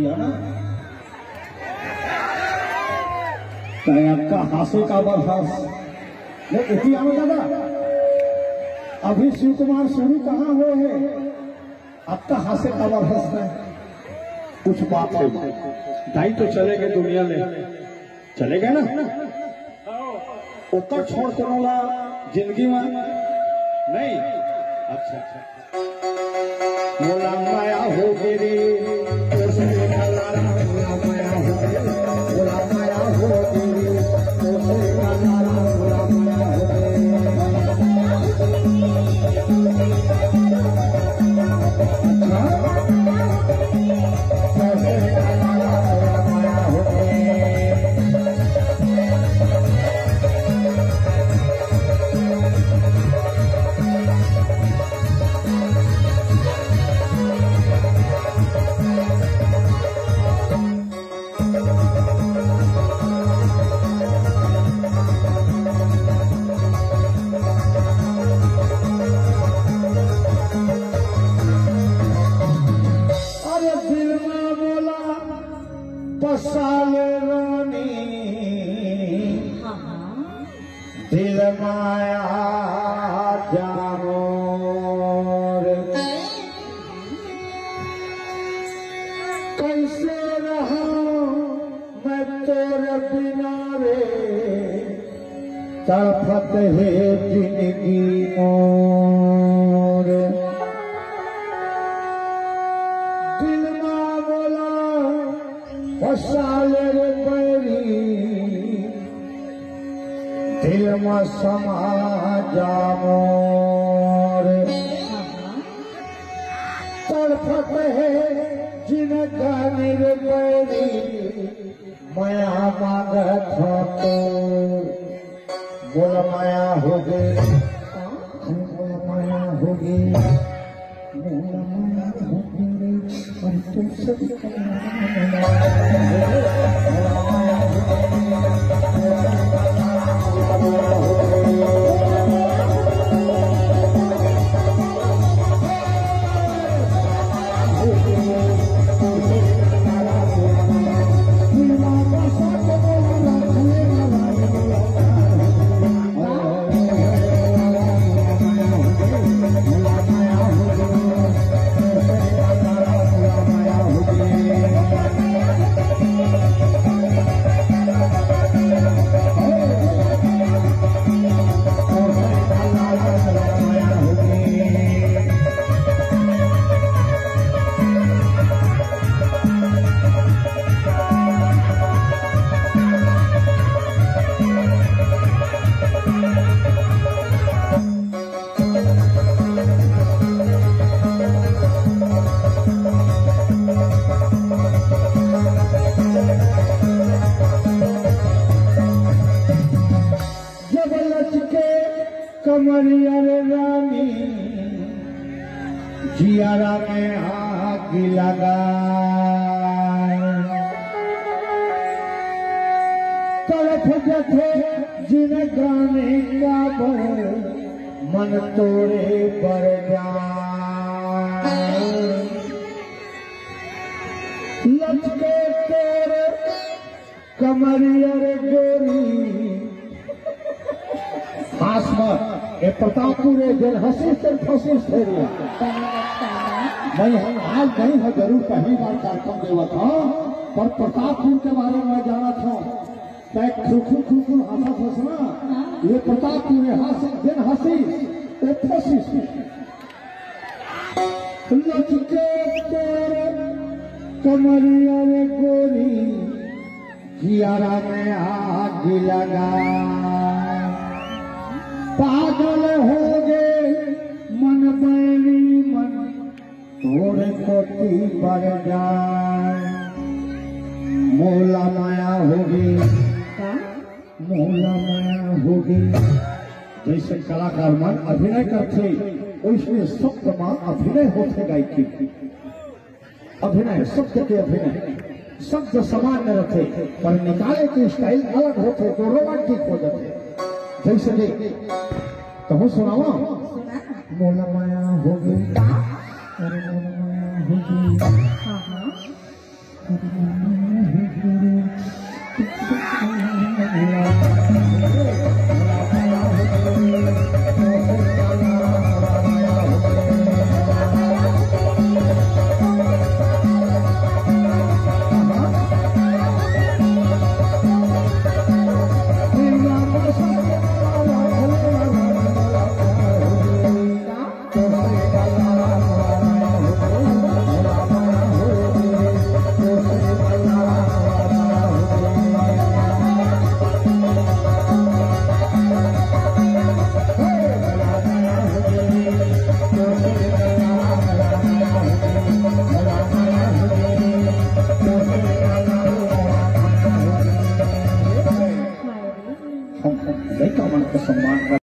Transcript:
दिया ना का हासे का बरसास उठी आओ दादा। अभी शिव कुमार शुरू कहाँ हुए हैं, अब तक हासे का बरसास है। कुछ बात है दाई तो चले गए, दुनिया में चले गए ना, ऊपर छोड़ करूंगा जिंदगी में नहीं। अच्छा मोला माया हो गिरी, दिल माया जानो कैसे रहा मैं तेरे बिना रे, तड़पत है जिंदगी मोर। दिल माँ बोला फसाले रे बैरी, दिल में समा जाओ तड़पत है जिनका निर्बरी, माया मांगत हो तो बोल माया हो गई, बोल माया हो गई, बोल माया हो गई, और तुमसे कमरिया रानी जियारा में आग लगा, तड़प जथे जिन गाने का बर मन तोड़े पर जाए, लचके तेरे कमरिया गोरी आसमान ये प्रतापपुर दिन हंसी से फंसी थे। मैं आज नहीं है, जरूर पहली बार कार्यक्रम देवा था, पर प्रतापपुर के बारे में जाना था। खुखुर हंसा फंसना ये प्रतापपुर दिन हंसी ये फंसी लचके तेरे कमरिया गोरी जियारा में आग लगा, पागल हो गए मन बैरी मन तोड़ कोटी पर जाए, मोला माया होगी, मोला माया होगी। जैसे कलाकार मन अभिनय करते वैसे शब्द मां अभिनय होते गायकी, अभिनय शब्द के अभिनय शब्द समान न रखे, पर निकाले के स्टाइल अलग होते तो रोमांटिक हो जाते। जैसे तो हूँ सुनावा, मोला माया होगी, अरे मोला माया होगी, सपना में